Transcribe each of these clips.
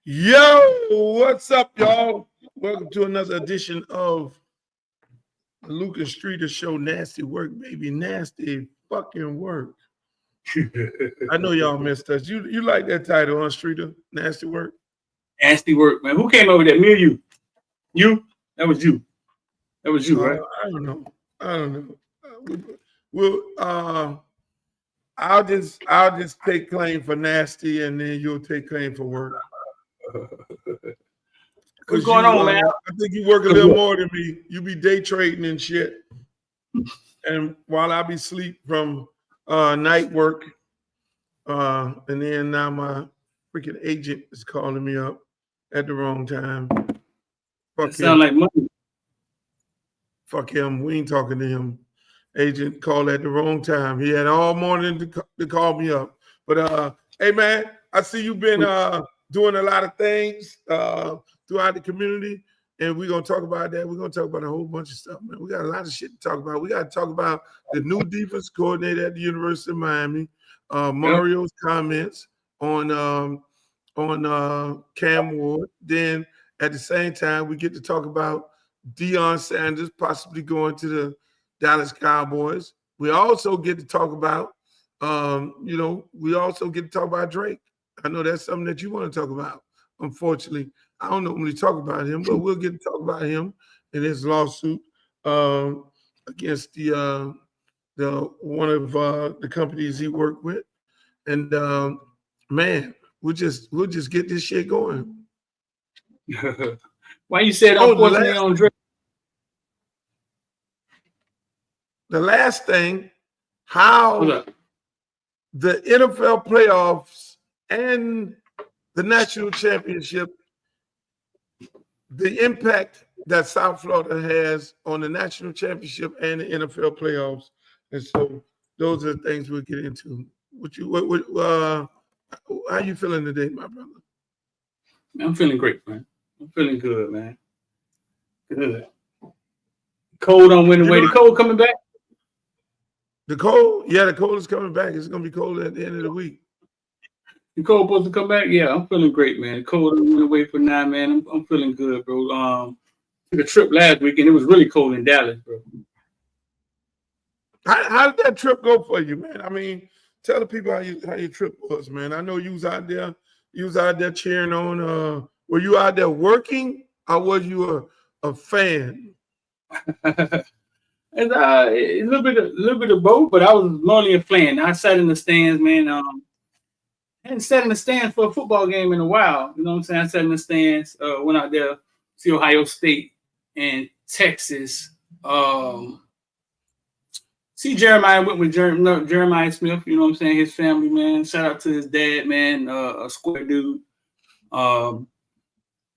Yo, what's up, y'all? Welcome to another edition of Lucas Streeter Show. Nasty work, baby. Nasty fucking work. I know y'all missed us. You like that title, huh, Streeter? Nasty work. Nasty work, man. Who came up with that? Me or you? You? That was you. That was you, right? I don't know. I don't know. We'll I'll just take claim for nasty, and then you'll take claim for work. What's going on, man? I think you work a little more than me. You be day trading and shit, and while I be sleep from night work, and then now my freaking agent is calling me up at the wrong time. Fuck him. Sound like money. Fuck him. We ain't talking to him. Agent called at the wrong time. He had all morning to call me up. But hey man, I see you've been doing a lot of things throughout the community, and we're gonna talk about that. We're gonna talk about a whole bunch of stuff, man. We got a lot of shit to talk about. We got to talk about the new defense coordinator at the University of Miami, Mario's comments on Cam Ward. Then at the same time, we get to talk about Deion Sanders possibly going to the Dallas Cowboys. We also get to talk about, we also get to talk about Drake. I know that's something that you want to talk about. Unfortunately, I don't normally talk about him, but we'll get to talk about him in his lawsuit against the one of the companies he worked with. And man, we'll just get this shit going. Why you said unfortunately on Drake? The last thing, how the NFL playoffs and the national championship, the impact that South Florida has on the national championship and the NFL playoffs. And so those are the things we'll get into. How you feeling today, my brother? I'm feeling great, man. I'm feeling good, man. Good. Cold on went away. The cold coming back? The cold? Yeah, the cold is coming back. It's going to be cold at the end of the week. The cold supposed to come back? Yeah, I'm feeling great, man. The cold went away for now, man. I'm feeling good, bro. Took a trip last week, and it was really cold in Dallas, bro. How did that trip go for you, man? I mean, tell the people how your trip was, man. I know you was out there cheering on. Were you out there working, or was you a fan? And a little bit of both, but I was mainly a fan. I sat in the stands, man. I hadn't sat in the stands for a football game in a while. You know what I'm saying? I sat in the stands, went out there, see Ohio State and Texas. See Jeremiah went with Jeremiah Smith, you know what I'm saying? His family, man. Shout out to his dad, man, a square dude. That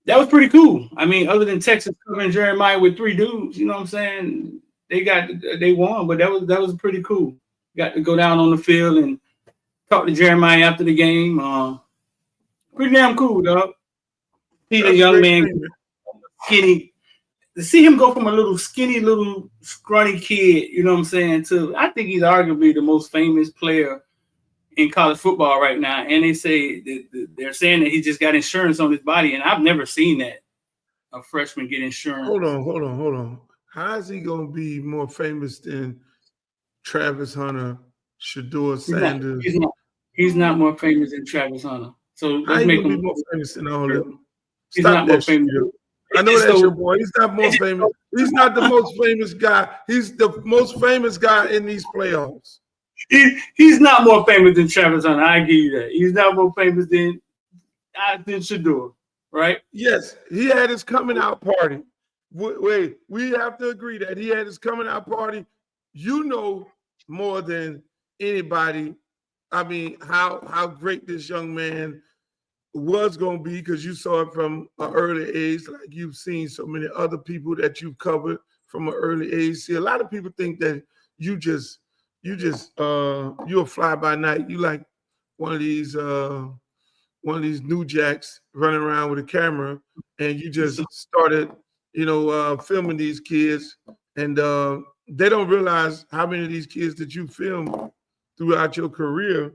was pretty cool. I mean, other than Texas covering Jeremiah with 3 dudes, you know what I'm saying? They won, but that was pretty cool. Got to go down on the field and talk to Jeremiah after the game. Pretty damn cool, dog. See the young man, skinny. To see him go from a little skinny, little scrawny kid, you know what I'm saying, to I think he's arguably the most famous player in college football right now. And they say they're saying that he just got insurance on his body, and I've never seen that a freshman get insurance. Hold on. How is he gonna be more famous than Travis Hunter, Shedeur Sanders? He's not more famous than Travis Hunter. So let's make him more famous than all of them. He's not more famous. I know that's your boy. He's not more famous. He's not the most famous guy. He's the most famous guy in these playoffs. He's not more famous than Travis Hunter. I give you that. He's not more famous than Shedeur, right? Yes, he had his coming out party. Wait, we have to agree that he had his coming out party. You know more than anybody. I mean, how great this young man was going to be, because you saw it from an early age, like you've seen so many other people that you've covered from an early age. See, a lot of people think that you're a fly by night. You like one of these new jacks running around with a camera, and you just started, filming these kids, and they don't realize how many of these kids that you filmed throughout your career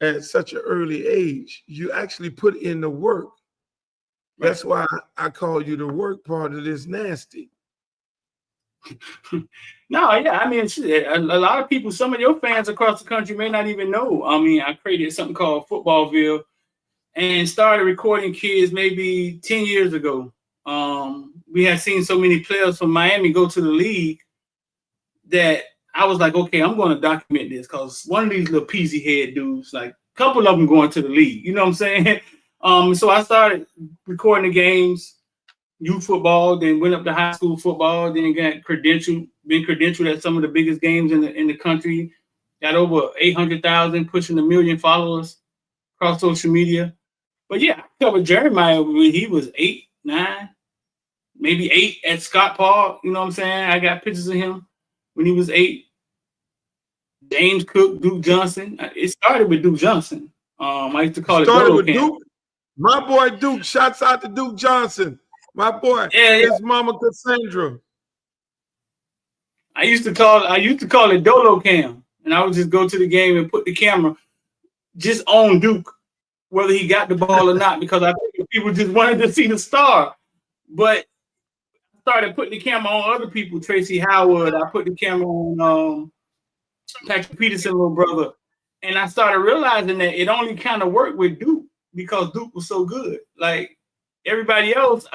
at such an early age. You actually put in the work That's why I call you the work part of this nasty. No, yeah, I mean, a lot of people, some of your fans across the country may not even know. I mean, I created something called Footballville and started recording kids maybe 10 years ago. We had seen so many players from Miami go to the league that I was like, okay, I'm going to document this because one of these little peasy head dudes, like a couple of them going to the league, you know what I'm saying? So I started recording the games, youth football, then went up to high school football, then got been credentialed at some of the biggest games in the country, got over 800,000, pushing 1 million followers across social media. But yeah, I covered Jeremiah when he was 8, 9, maybe 8 at Scott Paul. You know what I'm saying? I got pictures of him when he was 8. James Cook, Duke Johnson. It started with Duke Johnson. I used to call it Dolo Camp. Duke. My boy Duke. Shouts out to Duke Johnson. My boy. His mama Cassandra. I used to call it Dolo Cam, and I would just go to the game and put the camera just on Duke, whether he got the ball or not, because I think people just wanted to see the star. But I started putting the camera on other people, Tracy Howard. I put the camera on Patrick Peterson, little brother. And I started realizing that it only kind of worked with Duke because Duke was so good. Like everybody else,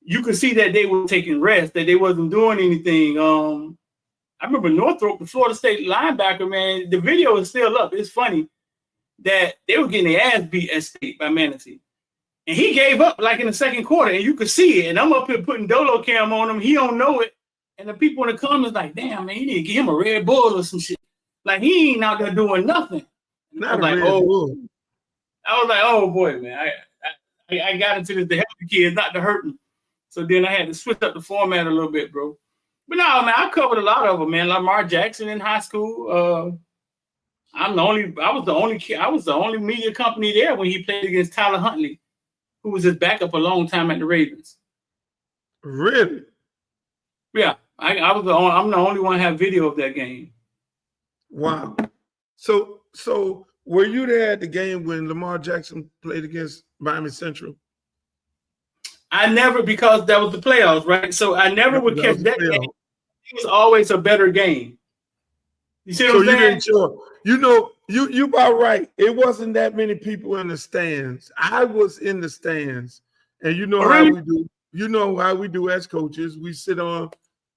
you could see that they were taking rest, that they wasn't doing anything. I remember Northrop, the Florida State linebacker, man, the video is still up. It's funny that they were getting their ass beat at State by Manatee. And he gave up like in the second quarter, and you could see it. And I'm up here putting Dolo Cam on him. He don't know it. And the people in the comments like, damn, man, you need to give him a Red Bull or some shit. Like, he ain't out there doing nothing. I was like, oh, boy, man. I got into this to help the kids, not to hurt them. So then I had to switch up the format a little bit, bro. But no, man, I covered a lot of them, man. Lamar Jackson in high school. I was the only media company there when he played against Tyler Huntley, who was his backup a long time at the Ravens. Really? Yeah, I'm the only one to have video of that game. Wow. So were you there at the game when Lamar Jackson played against Miami Central? I never, because that was the playoffs, right? So I never would catch that game. It was always a better game. You see what I'm saying? You didn't show. You about right. It wasn't that many people in the stands. I was in the stands, and how we do. You know how we do as coaches. We sit on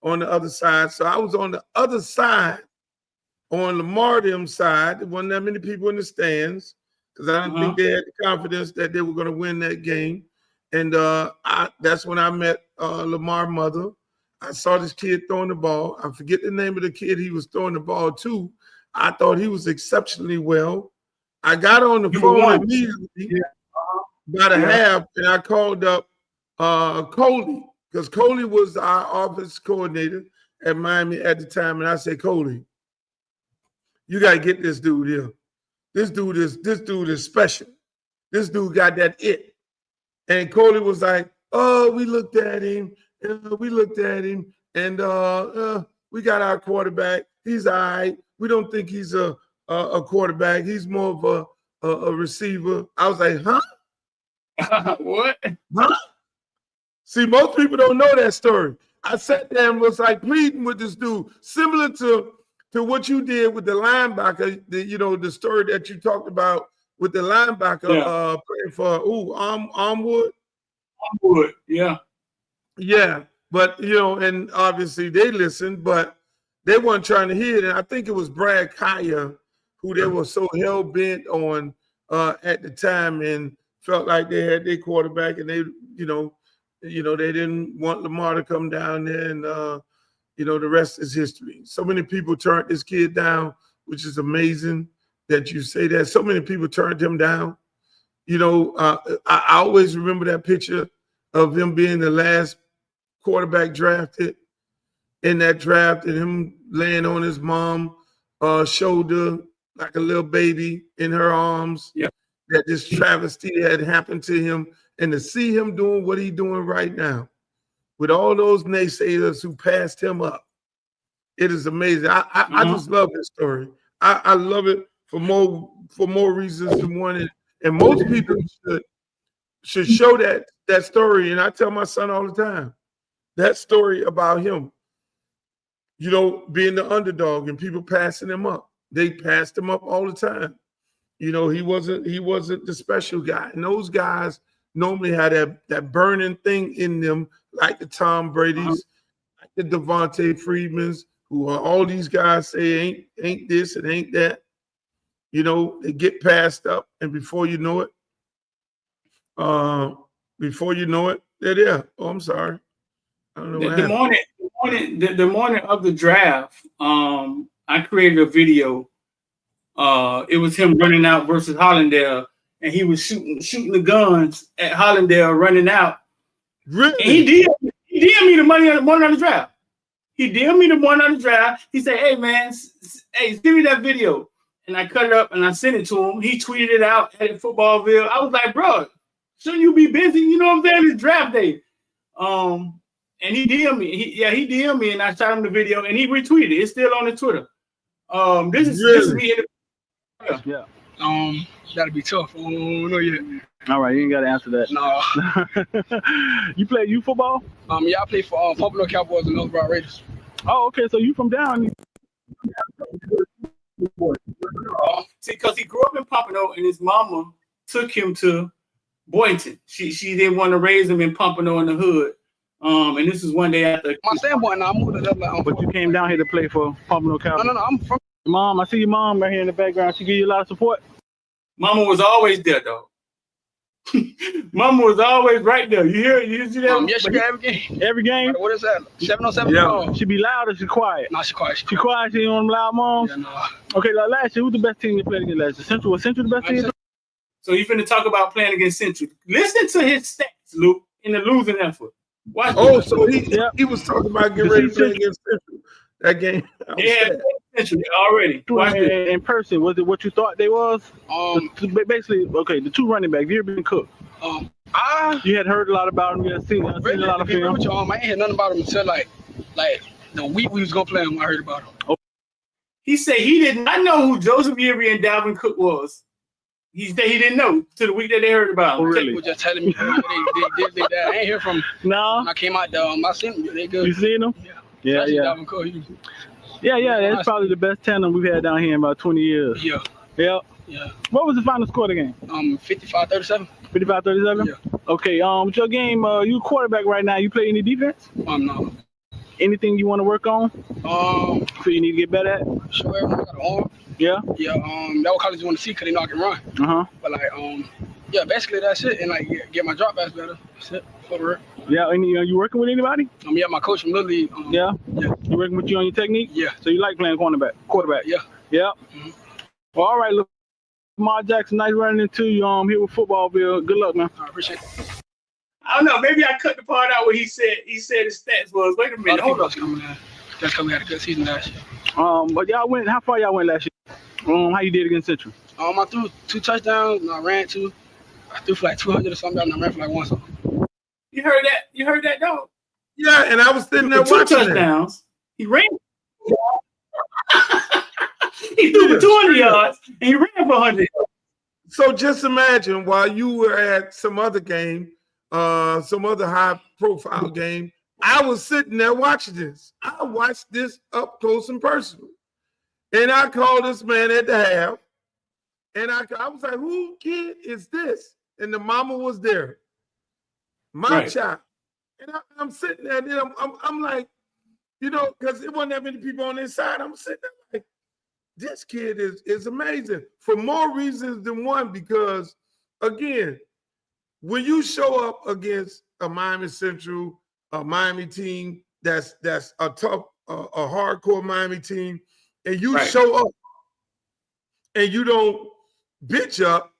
the other side. So I was on the other side, on Lamar Dem's side. There wasn't that many people in the stands because I didn't think they had the confidence that they were going to win that game. And that's when I met Lamar's mother. I saw this kid throwing the ball. I forget the name of the kid he was throwing the ball to. I thought he was exceptionally well. I got on the phone immediately by the half, and I called up Coley, because Coley was our office coordinator at Miami at the time. And I said, Coley, you got to get this dude here. This dude is special. This dude got that it. And Coley was like, oh, we looked at him, and we got our quarterback. He's all right. We don't think he's a quarterback. He's more of a receiver. I was like, huh? What? Huh? See, most people don't know that story. I sat there and was like pleading with this dude, similar to what you did with the linebacker, the story that you talked about with the linebacker playing for Armwood. Armwood, yeah. Yeah, but and obviously they listened, but they weren't trying to hear it. And I think it was Brad Kaya who they were so hell bent on at the time, and felt like they had their quarterback, and they they didn't want Lamar to come down there, and the rest is history. So many people turned this kid down, which is amazing that you say that. So many people turned him down. I always remember that picture of him being the last quarterback drafted in that draft, and him laying on his mom's shoulder like a little baby in her arms. Yeah. That this travesty had happened to him, and to see him doing what he's doing right now with all those naysayers who passed him up, it is amazing. I just love this story. I love it for more reasons than one. And most people should should show that story. And I tell my son all the time, that story about him, being the underdog and people passing him up. They passed him up all the time. He wasn't the special guy. And those guys normally had that burning thing in them, like the Tom Brady's, like the Devontae Freedmans, who are all these guys say ain't this and ain't that. They get passed up, and before you know it, they're there. Oh, I'm sorry. I don't know what happened. The morning of the draft, I created a video. It was him running out versus Hollandale, and he was shooting the guns at Hollandale running out. Really? And he DM'd me the morning of the draft. He DM'd me the morning of the draft. He said, "Hey man, send me that video." And I cut it up and I sent it to him. He tweeted it out at Footballville. I was like, "Bro, shouldn't you be busy? You know what I'm saying? It's draft day." And he DM'd me. He DM'd me, and I shot him the video, and he retweeted it. It's still on the Twitter. This is me. Yeah. That'll be tough. Oh no, yet. All right, you ain't got to answer that. No. You play football? Yeah, I play for Pomona Cowboys and North Broad Raiders. Oh, okay. So you from down? See, because he grew up in Pompano, and his mama took him to Boynton. She didn't want to raise him in Pompano in the hood. And this is one day after my standpoint. Now I moved to that. But you came down here to play for Pompano Cowboys. No. I'm from. Mom, I see your mom right here in the background. She give you a lot of support. Mama was always there, though. Mama was always right there. You see that? Yes, she got every game. Every game? What is that? 707? Yeah. She be loud or she quiet? No, she quiet. She quiet? She ain't one of them loud moms? Yeah, no. Okay, like last year, who's the best team you played against last year? Central? Was Central the best team? So you finna talk about playing against Central. Listen to his stats, Luke, in the losing effort. Watch so he was talking about getting ready to play against Central. That game. Yeah, Central already. Watch in person, was it what you thought they was? Basically, okay, the two running backs. You ever been cooked? You had heard a lot about them. You had seen a lot of film. I ain't heard nothing about them until like the week we was gonna play them. I heard about them. Oh. He said he did not know who Joseph Yeary and Dalvin Cook was. He said he didn't know to the week that they heard about him. Oh, really? People just telling me they I ain't hear from them. No. When I came out there, I seen them. They good. You seen them? Yeah. Yeah. Cook, That's probably the best tandem we've had down here in about 20 years. Yeah. What was the final score of the game? 55-37. 55-37? Yeah. Okay, with your game, you quarterback right now. You play any defense? No. Anything you want to work on? So you need to get better at? Sure, I got an arm. Yeah? Yeah, that what college want to see because they know I can run. Uh-huh. But yeah, basically that's it. And get my dropbacks better. That's it. For the work. Yeah, and you working with anybody? Yeah, my coach from Little League. Yeah? You working with you on your technique? Yeah. So you like playing quarterback? Yeah. Yeah? Mm-hmm. Well, all right, look. Lamar Jackson, nice running into you here with Footballville. Good luck, man. I appreciate it. I don't know. Maybe I cut the part out where he said his stats was. Wait a minute. Hold up. That's coming. Had a good season last year. But y'all went. How far y'all went last year? How you did against Central? I threw 2 touchdowns and I ran 2. I threw for like 200 or something, and I ran for like 1 something. You heard that? You heard that, dog? Yeah, and I was sitting there watching 2 touchdowns. He ran. He threw for 200 yards and he ran for 100. So just imagine while you were at some other game, some other high-profile game, I was sitting there watching this. I watched this up close and personal. And I called this man at the half. And I was like, who kid is this? And the mama was there. My child. And I'm sitting there, and then I'm like, because it wasn't that many people on this side. I'm sitting there like, this kid is amazing for more reasons than one, because, again, when you show up against a Miami Central, a Miami team that's a tough, a hardcore Miami team, and you show up and you don't bitch up,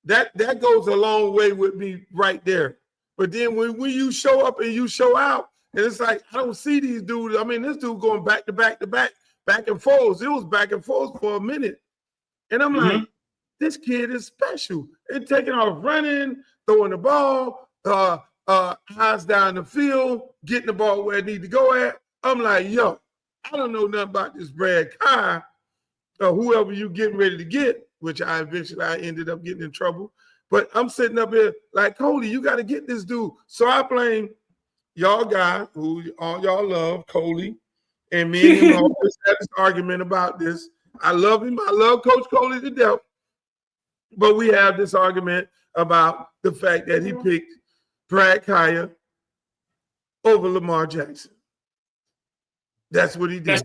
that goes a long way with me right there. But then when you show up and you show out, and it's like, I don't see these dudes. I mean, this dude going back to back to back, back and forth. It was back and forth for a minute. And I'm like, this kid is special. And taking off running, throwing the ball, eyes down the field, getting the ball where it need to go at. I'm like, yo, I don't know nothing about this Brad Kai or whoever you getting ready to get, which I ended up getting in trouble. But I'm sitting up here like, Coley, you got to get this dude. So I blame y'all guy who all y'all love, Coley, and me and him always had this argument about this. I love him. I love Coach Coley to death. But we have this argument about the fact that he picked Brad Kaya over Lamar Jackson. That's what he did.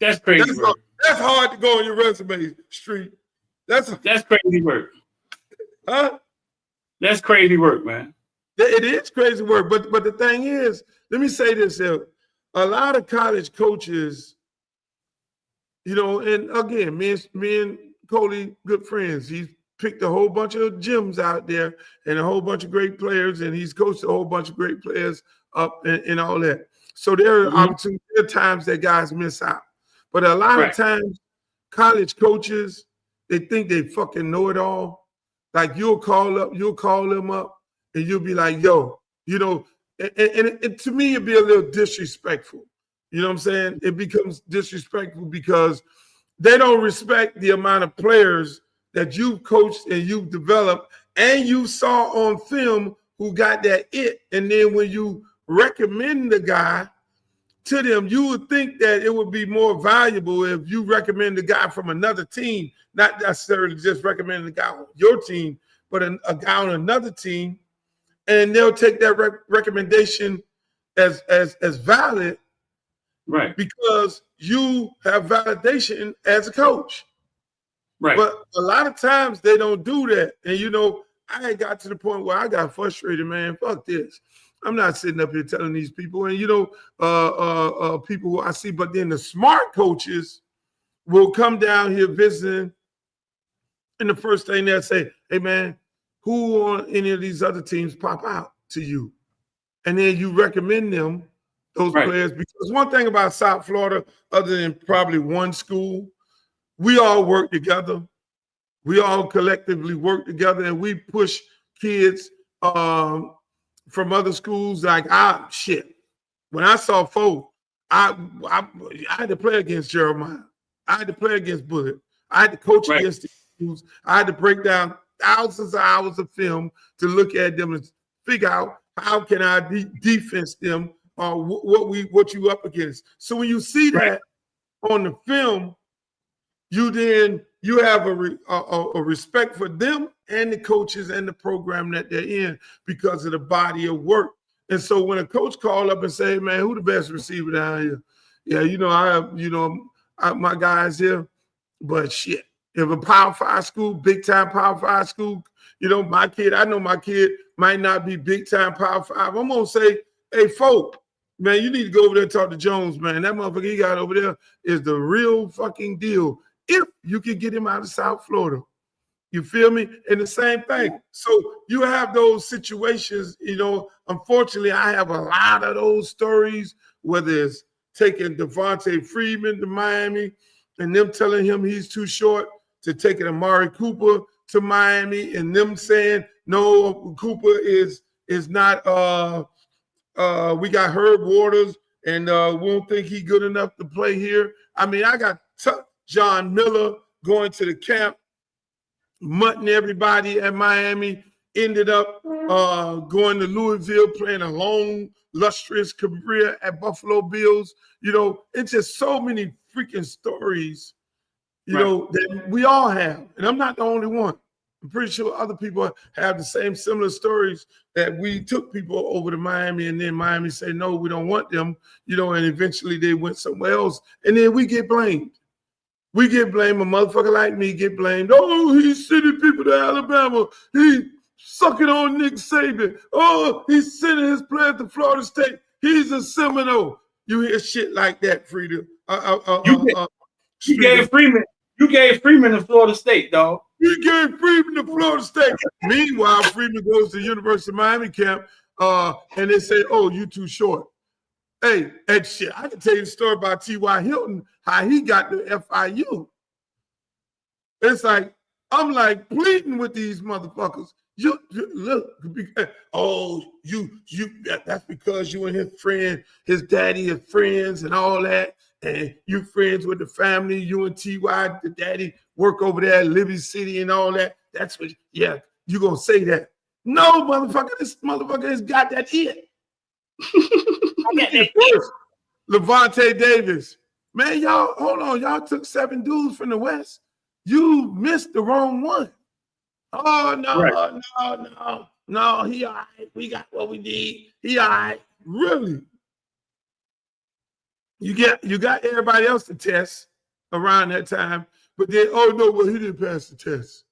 That's crazy work. That's hard to go on your resume, Street. That's crazy work. Huh? That's crazy work, man. It is crazy work. But the thing is, let me say this here. A lot of college coaches, you know, and again, me and Coley, good friends. He's picked a whole bunch of gyms out there and a whole bunch of great players, and he's coached a whole bunch of great players up and all that. So there are opportunities, there are times that guys miss out. But a lot of times, college coaches, they think they fucking know it all. Like you'll call them up, and you'll be like, yo, you know, and to me, it'd be a little disrespectful. You know what I'm saying? It becomes disrespectful because they don't respect the amount of players that you've coached and you've developed and you saw on film who got that it. And then when you recommend the guy to them, you would think that it would be more valuable if you recommend the guy from another team, not necessarily just recommending the guy on your team, but a guy on another team, and they'll take that recommendation as valid, right? Because you have validation as a coach, right? But a lot of times they don't do that, and you know, I got to the point where I got frustrated, man. Fuck this. I'm not sitting up here telling these people, and you know, people who I see, but then the smart coaches will come down here visiting, and the first thing they'll say, hey man, who on any of these other teams pop out to you? And then you recommend them, those players, because one thing about South Florida, other than probably one school, we all work together. We all collectively work together, and we push kids from other schools. Like when I saw Foe, I had to play against Jeremiah. I had to play against Bullet. I had to coach against the schools. I had to break down thousands of hours of film to look at them and figure out how can I defense them or what you up against. So when you see that on the film, you have a respect for them and the coaches and the program that they're in because of the body of work. And so when a coach call up and say, hey, man, who the best receiver down here? Yeah, you know, I have, my guys here, but shit. If a Power 5 school, big time Power 5 school, you know, I know my kid might not be big time Power 5. I'm gonna say, hey, folk, man, you need to go over there and talk to Jones, man. That motherfucker he got over there is the real fucking deal. If you can get him out of South Florida, you feel me? And the same thing. So you have those situations, you know. Unfortunately, I have a lot of those stories, whether it's taking Devontae Freeman to Miami and them telling him he's too short, to taking Amari Cooper to Miami and them saying, no, Cooper is not, we got Herb Waters and we don't think he's good enough to play here. I mean, I got John Miller going to the camp, mutting everybody at Miami, ended up going to Louisville, playing a long, lustrous career at Buffalo Bills. You know, it's just so many freaking stories, you know, that we all have. And I'm not the only one. I'm pretty sure other people have the same similar stories that we took people over to Miami and then Miami say, no, we don't want them, you know, and eventually they went somewhere else. And then we get blamed. We get blamed. A motherfucker like me get blamed. Oh, he's sending people to Alabama. He sucking on Nick Saban. Oh, he's sending his players to Florida State. He's a Seminole. You hear shit like that, Frida. You gave Freeman to Florida State, dog. You gave Freeman to Florida State. Meanwhile, Freeman goes to the University of Miami camp, and they say, oh, you too short. Hey, and shit, I can tell you the story about T.Y. Hilton, how he got to FIU. It's like, I'm like pleading with these motherfuckers. You look, that's because you and his friend, his daddy is friends and all that. And you friends with the family, you and T.Y., the daddy work over there at Liberty City and all that. That's what, you gonna say that. No, motherfucker, this motherfucker has got that it. Levante Davis. Man, y'all, hold on. Y'all took 7 dudes from the West. You missed the wrong one. Oh, no, right. No, he all right. We got what we need. He all right. Really? You got everybody else to test around that time, but then, oh, no, well, he didn't pass the test.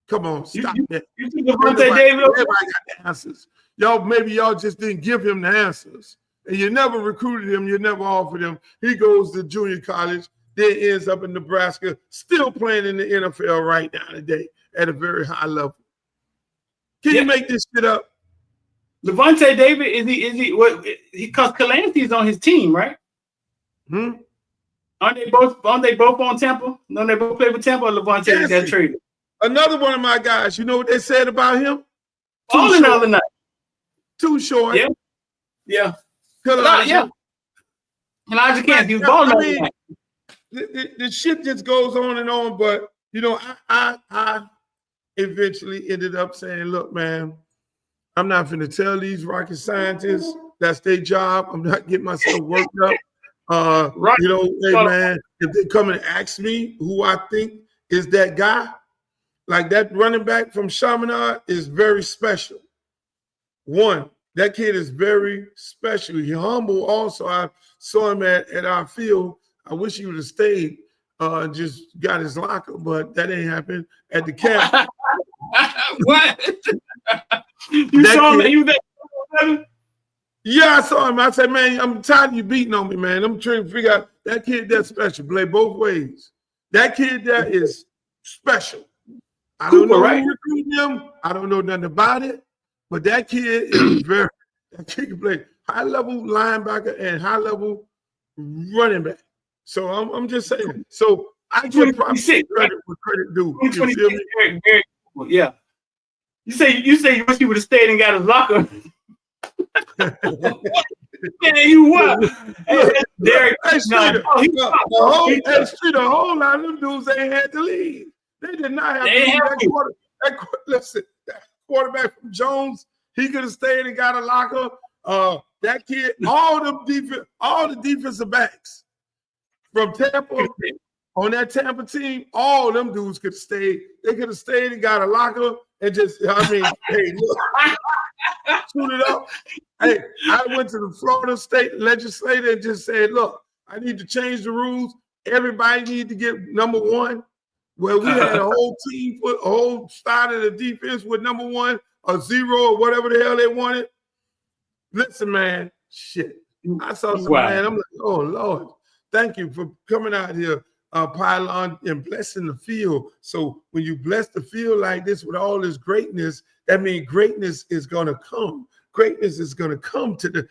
Come on, stop that. You think Levante Davis? Everybody got the answers. Maybe y'all just didn't give him the answers. And you never recruited him, you never offered him. He goes to junior college, then ends up in Nebraska, still playing in the NFL right now today at a very high level. Can you make this shit up? Levante David, is he what? Because Clancy's on his team, right? Aren't they both on Tampa? Don't they both play with Tampa? Or Levante got traded? Another one of my guys. You know what they said about him? All the other night. Too short. Yeah. Elijah can't. He was balling. The shit just goes on and on. But you know, I eventually ended up saying, "Look, man, I'm not going to tell these rocket scientists that's their job. I'm not getting myself worked up. Right. You know, hey man, if they come and ask me who I think is that guy, like that running back from Chaminade is very special. One, that kid is very special. He's humble also. I saw him at our field. I wish he would have stayed and just got his locker, but that ain't happened at the camp. What? You saw him? You there? Yeah, I saw him. I said, man, I'm tired of you beating on me, man. I'm trying to figure out that kid that's special. Play both ways. That kid there is special. I don't know who recruited him. I don't know nothing about it. But that kid is that kid can play high level linebacker and high level running back. So I'm just saying. So I give probably credit where credit due. You feel me? Very, very cool. Yeah. You say you wish he would have stayed and got his locker. Man, you what? Derek, the whole lot of them dudes ain't had to leave. They did not have to leave. Listen, that quarterback from Jones, he could have stayed and got a locker. That kid, all the defensive backs from Tampa on that Tampa team, all them dudes could have stayed. They could have stayed and got a locker and just, hey, look, shoot it up. Hey, I went to the Florida State legislature and just said, look, I need to change the rules. Everybody need to get number one. Well, we had a whole team, a whole side of the defense with number one, or 0, or whatever the hell they wanted. Listen, man, shit. I saw some man. I'm like, oh Lord, thank you for coming out here, pylon, and blessing the field. So when you bless the field like this with all this greatness, that means greatness is gonna come. Greatness is gonna come to the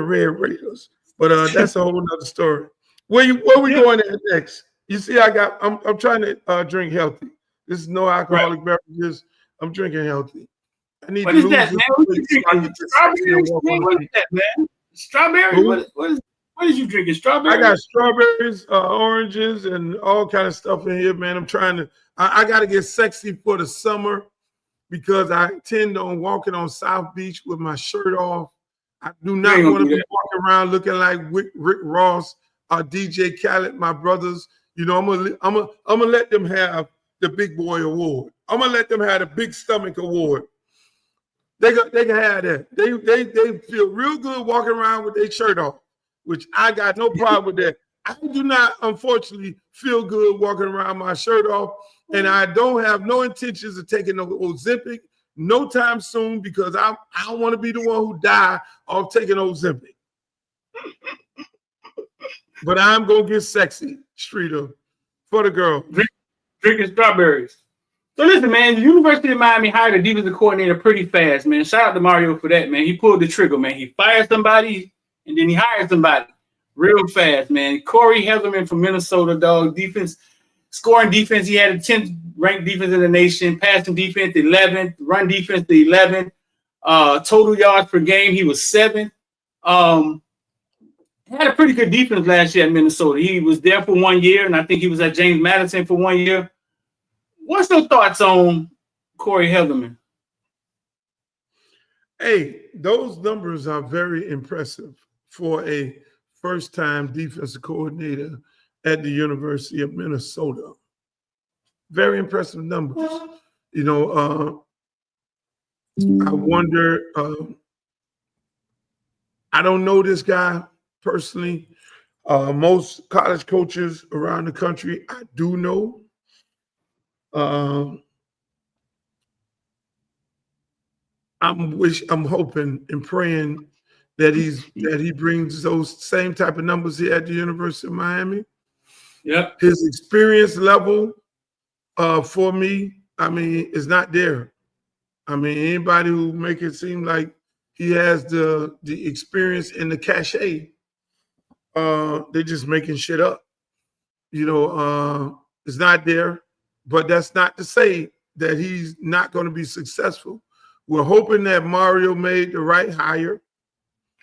Red Raiders. But that's a whole nother story. Where we going at next? You see, I'm trying to drink healthy. This is no alcoholic beverages. I'm drinking healthy. I need what to is that, man? What you drinking? Strawberries? What is that, man? Strawberries? What is you drinking? Strawberries? I got strawberries, oranges, and all kind of stuff in here, man. I'm trying to. I got to get sexy for the summer because I intend on walking on South Beach with my shirt off. I do not want to be walking around looking like Rick Ross or DJ Khaled, my brothers. You know, I'm gonna let them have the big boy award. I'm gonna let them have the big stomach award. They can have that. They feel real good walking around with their shirt off, which I got no problem with that. I do not, unfortunately, feel good walking around my shirt off, and I don't have no intentions of taking no Ozempic no time soon because I don't want to be the one who die of taking Ozempic. But I'm gonna get sexy, Streeter, for the girl. Drinking strawberries. So listen, man, the University of Miami hired a defensive coordinator pretty fast, man. Shout out to Mario for that, man. He pulled the trigger, man. He fired somebody and then he hired somebody real fast, man. Corey Heatherman from Minnesota, dog. Scoring defense, he had a 10th ranked defense in the nation. Passing defense, 11th. Run defense, 11th. Total yards per game, he was 7th. Had a pretty good defense last year at Minnesota. He was there for 1 year, and I think he was at James Madison for 1 year. What's your thoughts on Corey Heatherman? Hey, those numbers are very impressive for a first-time defensive coordinator at the University of Minnesota. Very impressive numbers. You know, I wonder, I don't know this guy personally. Most college coaches around the country, I do know. I'm hoping and praying that he brings those same type of numbers here at the University of Miami. Yep. His experience level for me, I mean, is not there. I mean, anybody who make it seem like he has the experience and the cachet, they're just making shit up. You know, it's not there, but that's not to say that he's not going to be successful. We're hoping that Mario made the right hire,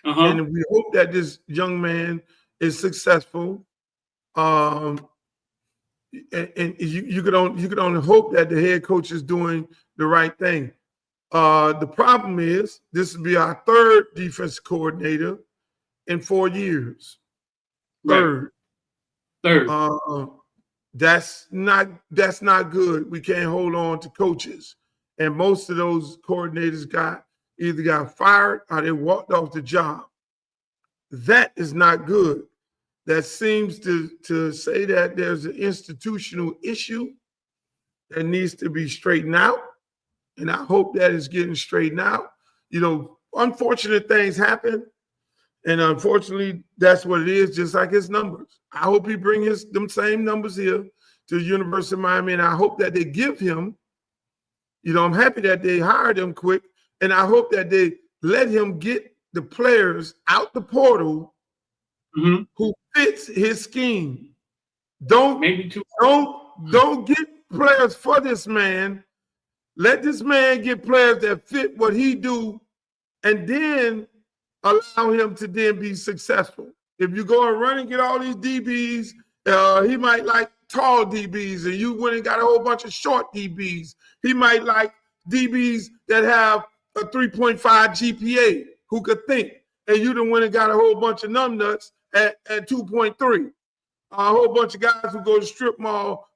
and we hope that this young man is successful. And you could only hope that the head coach is doing the right thing. The problem is this will be our third defensive coordinator in 4 years. Third. That's not good. We can't hold on to coaches. And most of those coordinators either got fired or they walked off the job. That is not good. That seems to say that there's an institutional issue that needs to be straightened out. And I hope that is getting straightened out. You know, unfortunate things happen. And unfortunately, that's what it is, just like his numbers. I hope he brings them same numbers here to the University of Miami, and I hope that they give him, you know, I'm happy that they hired him quick, and I hope that they let him get the players out the portal who fits his scheme. Don't get players for this man. Let this man get players that fit what he do, and then allow him to then be successful. If you go and run and get all these DBs, he might like tall DBs, and you went and got a whole bunch of short DBs. He might like DBs that have a 3.5 GPA who could think, and you done went and got a whole bunch of numbnuts at 2.3. A whole bunch of guys who go to strip mall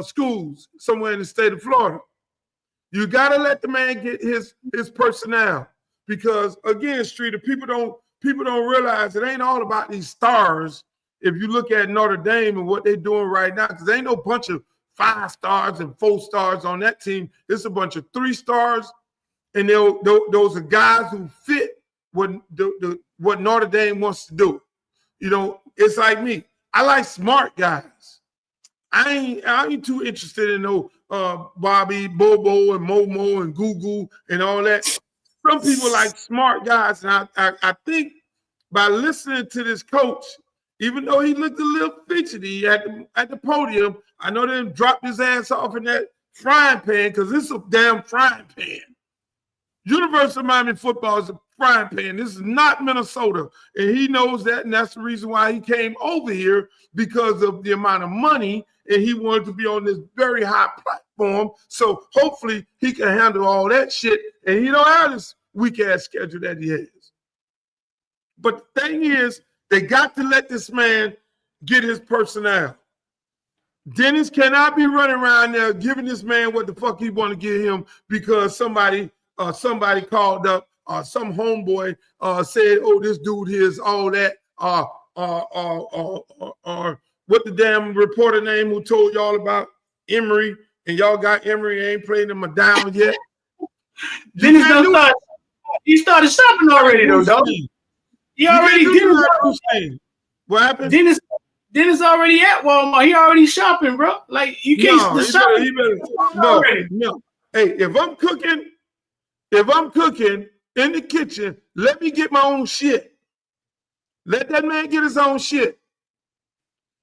schools somewhere in the state of Florida. You got to let the man get his personnel, because again, Streeter, people don't realize it ain't all about these stars. If you look at Notre Dame and what they're doing right now, because there ain't no bunch of 5 stars and 4 stars on that team. It's a bunch of 3 stars, and those are guys who fit what Notre Dame wants to do. You know, it's like me. I like smart guys. I ain't too interested in no Bobby, Bobo, and Momo, and Google, and all that. Some people like smart guys, and I think by listening to this coach, even though he looked a little fidgety at the podium, I know they dropped his ass off in that frying pan, because this is a damn frying pan. University of Miami football is a frying pan. This is not Minnesota, and he knows that, and that's the reason why he came over here, because of the amount of money, and he wanted to be on this very high platform. So hopefully he can handle all that shit, and he don't have this weak-ass schedule that he has. But the thing is, they got to let this man get his personnel. Dennis cannot be running around there giving this man what the fuck he want to give him because somebody called up, some homeboy said, "Oh, this dude here's all that." Or what the damn reporter name who told y'all about Emory, and y'all got Emory, ain't playing him down yet. Dennis he started shopping already though, dog. He already did. What happened? Dennis already at Walmart. He already shopping, bro. Like you can't. No. Hey, if I'm cooking in the kitchen, let me get my own shit. Let that man get his own shit,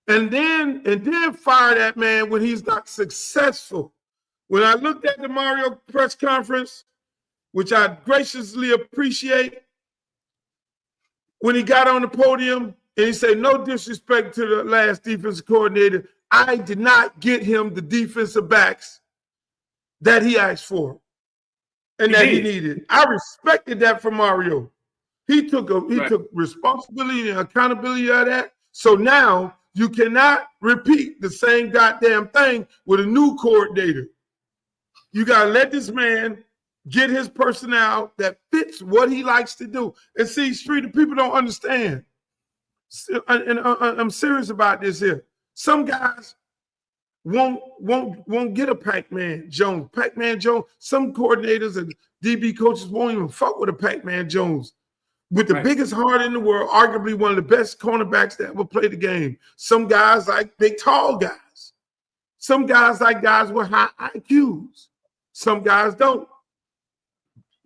and then fire that man when he's not successful. When I looked at the Mario press conference, which I graciously appreciate, when he got on the podium and he said, "No disrespect to the last defensive coordinator, I did not get him the defensive backs that he asked for." and that he needed. I respected that from Mario. He took responsibility and accountability of that. So now you cannot repeat the same goddamn thing with a new coordinator. You gotta let this man get his personnel that fits what he likes to do. And see, Street, the people don't understand. And I'm serious about this here. Some guys won't get a Pac-Man Jones. Pac-Man Jones, some coordinators and DB coaches won't even fuck with a Pac-Man Jones. With the biggest heart in the world, arguably one of the best cornerbacks that ever played the game. Some guys like big, tall guys. Some guys like guys with high IQs. Some guys don't.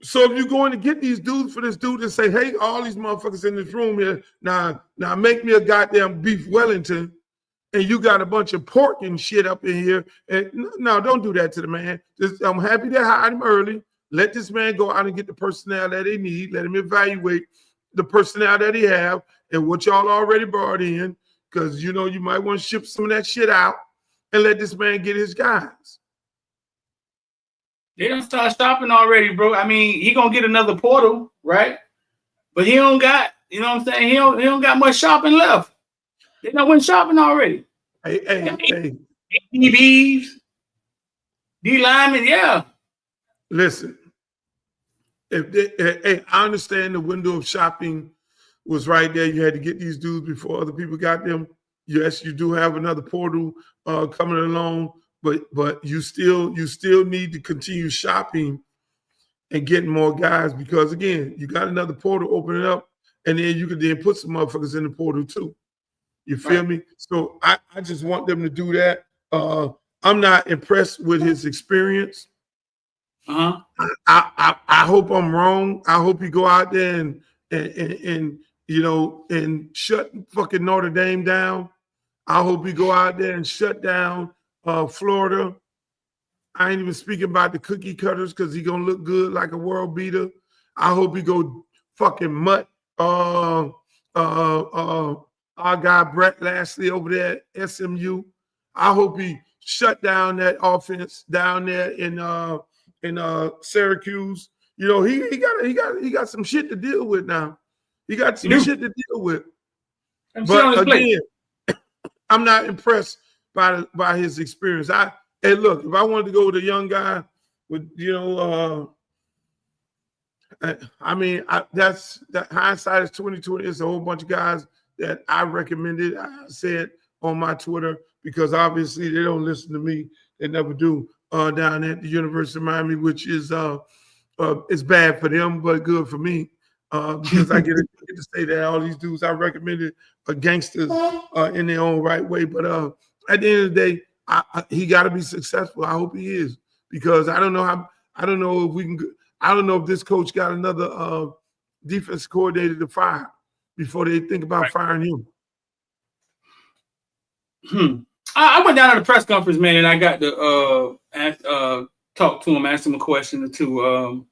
So if you're going to get these dudes for this dude and say, hey, all these motherfuckers in this room here, now make me a goddamn beef Wellington, and you got a bunch of pork and shit up in here. And no, don't do that to the man. I'm happy they hired him early. Let this man go out and get the personnel that they need. Let him evaluate the personnel that he have and what y'all already brought in, because you know you might want to ship some of that shit out and let this man get his guys. They don't start stopping already, bro. I mean, he gonna get another portal, right? But he don't got, you know what I'm saying? He don't got much shopping left. They done went shopping already. Hey. DBs, D linemen, yeah. Listen, I understand the window of shopping was right there. You had to get these dudes before other people got them. Yes, you do have another portal coming along, but you still need to continue shopping and getting more guys, because again, you got another portal opening up, and then you can then put some motherfuckers in the portal too. You feel me? So I just want them to do that. I'm not impressed with his experience. I hope I'm wrong. I hope he go out there and you know, and shut fucking Notre Dame down. I hope he go out there and shut down Florida. I ain't even speaking about the cookie cutters because he gonna look good like a world beater. I hope he go fucking mutt our guy Brett Lashley over there at SMU. I hope he shut down that offense down there in Syracuse. You know, he got some shit to deal with now. He got some shit to deal with. But again, I'm not impressed by his experience. Hey, look, if I wanted to go with a young guy with, you know, I mean, that's that hindsight is 2020. It's a whole bunch of guys that I recommended. I said on my Twitter, because obviously they don't listen to me. They never do down at the University of Miami, which is it's bad for them, but good for me because I get to say that all these dudes I recommended are gangsters in their own right way. But at the end of the day, he got to be successful. I hope he is, because I don't know if this coach got another defense coordinator to fire before they think about firing him. I went down to the press conference, man, and I got to talk to him, ask him a question or two.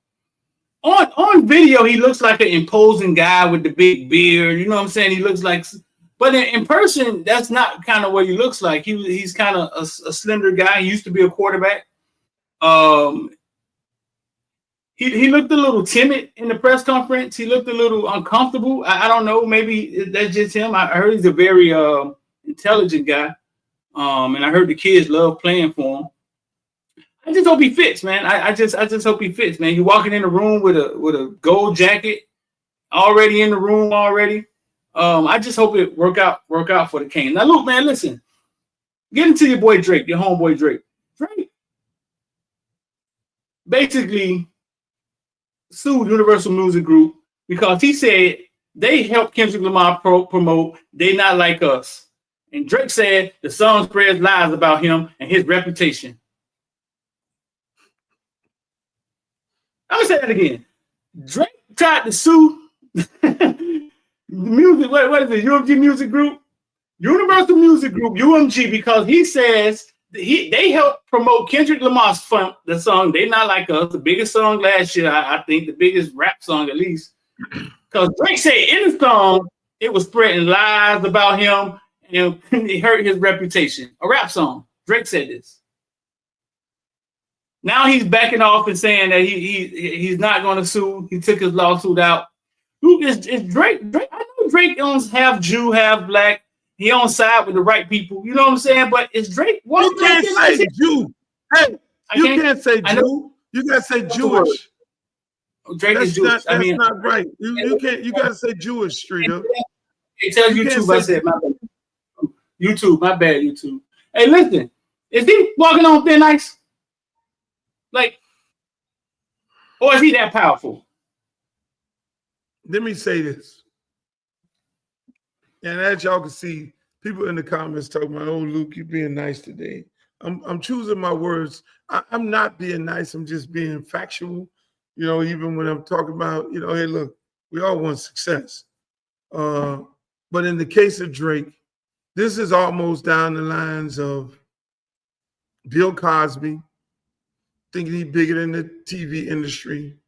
On video, he looks like an imposing guy with the big beard. You know what I'm saying? He looks like, but in person, that's not kind of what he looks like. He's kind of a slender guy. He used to be a quarterback. He looked a little timid in the press conference. He looked a little uncomfortable. I don't know. Maybe that's just him. I heard he's a very intelligent guy. And I heard the kids love playing for him. I just hope he fits, man. I just hope he fits, man. You're walking in the room with a gold jacket, already in the room already. I just hope it work out for the Canes. Now, look, man, listen. Get into your boy Drake, your homeboy Drake. Drake basically sued Universal Music Group because he said they helped Kendrick Lamar promote They Not Like Us. And Drake said the song spreads lies about him and his reputation. I'm gonna say that again. Drake tried to sue music. What is it? UMG Music Group, Universal Music Group, UMG, because he says they helped promote Kendrick Lamar's the song "They Not Like Us," the biggest song last year. I think the biggest rap song at least. Because Drake said in the song it was spreading lies about him and it hurt his reputation. A rap song. Drake said this. Now he's backing off and saying that he's not going to sue. He took his lawsuit out. Who is Drake? I know Drake owns half Jew, half black. He on side with the right people. You know what I'm saying? But it's Drake. You can't say Jew. Hey, you can't say Jew. You gotta say Jewish. Drake is Jewish. That's not right. You can't. You gotta say Jewish, Streeter. It tells YouTube. I said my bad. YouTube. My bad. YouTube. Hey, listen. Is he walking on thin ice? Like, or is he that powerful? Let me say this. And as y'all can see, people in the comments talking about, "Oh, Luke, you being nice today." I'm choosing my words. I'm not being nice. I'm just being factual. You know, even when I'm talking about, you know, hey, look, we all want success. But in the case of Drake, this is almost down the lines of Bill Cosby, thinking he's bigger than the TV industry.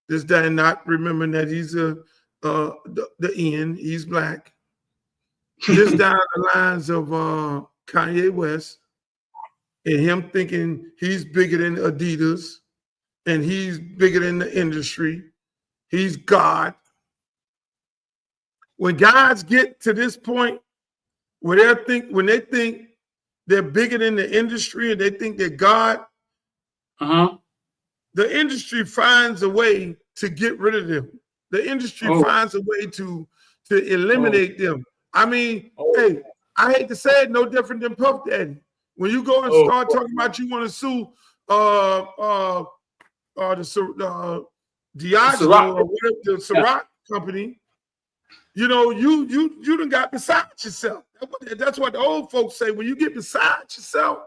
This guy not remembering that he's the end, he's black. This down the lines of Kanye West and him thinking he's bigger than Adidas and he's bigger than the industry. He's God. When guys get to this point where they think they're bigger than the industry and they think they're God, the industry finds a way to get rid of them. The industry finds a way to eliminate them. I mean, hey, I hate to say it, no different than Puff Daddy. When you go and start talking about you want to sue the Diageo or whatever, the Ciroc company, you know, you done got beside yourself. That's what the old folks say. When you get beside yourself,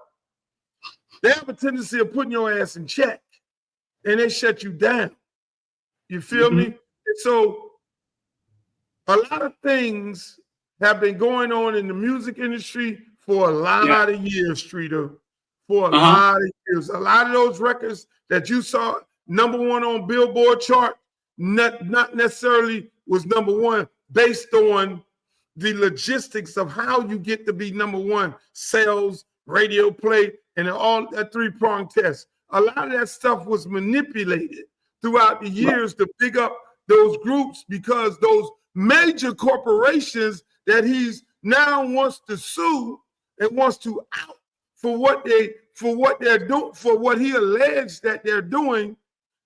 they have a tendency of putting your ass in check and they shut you down. You feel me? And so a lot of things have been going on in the music industry for a lot of years, Streeter. For a lot of years. A lot of those records that you saw number one on Billboard chart, not necessarily was number one based on the logistics of how you get to be number one, sales, radio play, and all that three-pronged test. A lot of that stuff was manipulated throughout the years to pick up those groups because those major corporations that he's now wants to sue and wants to out for what they're doing, for what he alleged that they're doing,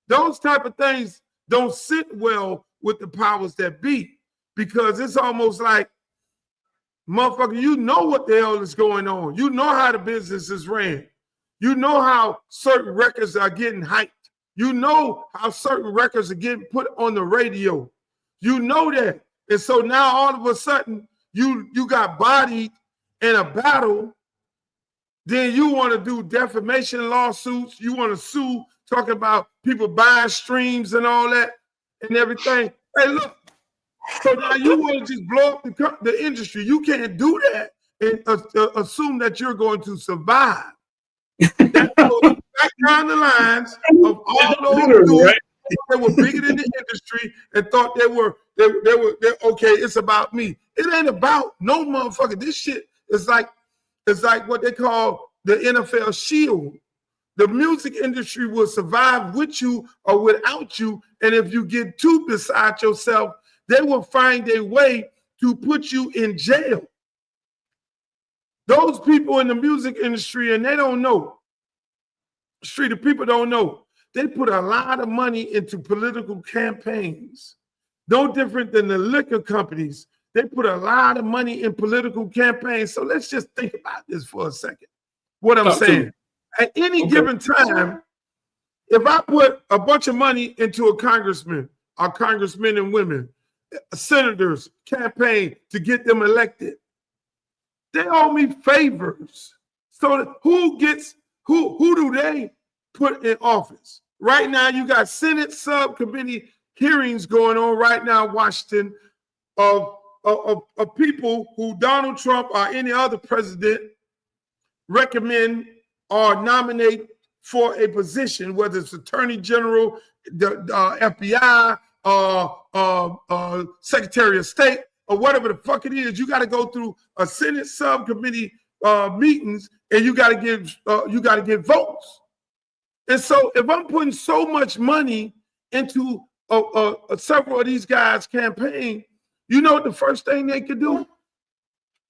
those type of things don't sit well with the powers that be, because it's almost like, motherfucker, you know what the hell is going on. You know how the business is ran. You know how certain records are getting hyped. You know how certain records are getting put on the radio. You know that. And so now all of a sudden you got bodied in a battle. Then you want to do defamation lawsuits. You want to sue, talking about people buying streams and all that and everything. Hey, look. So now you want to just blow up the industry. You can't do that and assume that you're going to survive. That goes back down the lines of all those dudes right? that were bigger than the industry and thought they were okay. It's about me. It ain't about no motherfucker. This shit is like what they call the NFL shield. The music industry will survive with you or without you, and if you get too beside yourself, they will find a way to put you in jail. Those people in the music industry, and they don't know. Street of people don't know. They put a lot of money into political campaigns. No different than the liquor companies. They put a lot of money in political campaigns. So let's just think about this for a second. What I'm saying. At any given time, if I put a bunch of money into a congressman, or congressmen and women, senators campaign to get them elected, they owe me favors. So who do they put in office? Right now, you got Senate subcommittee hearings going on right now in Washington of people who Donald Trump or any other president recommend or nominate for a position, whether it's Attorney General, the FBI, Secretary of State, or whatever the fuck it is. You got to go through a Senate subcommittee meetings, and you got to get votes. And so if I'm putting so much money into several of these guys' campaign, you know what the first thing they could do?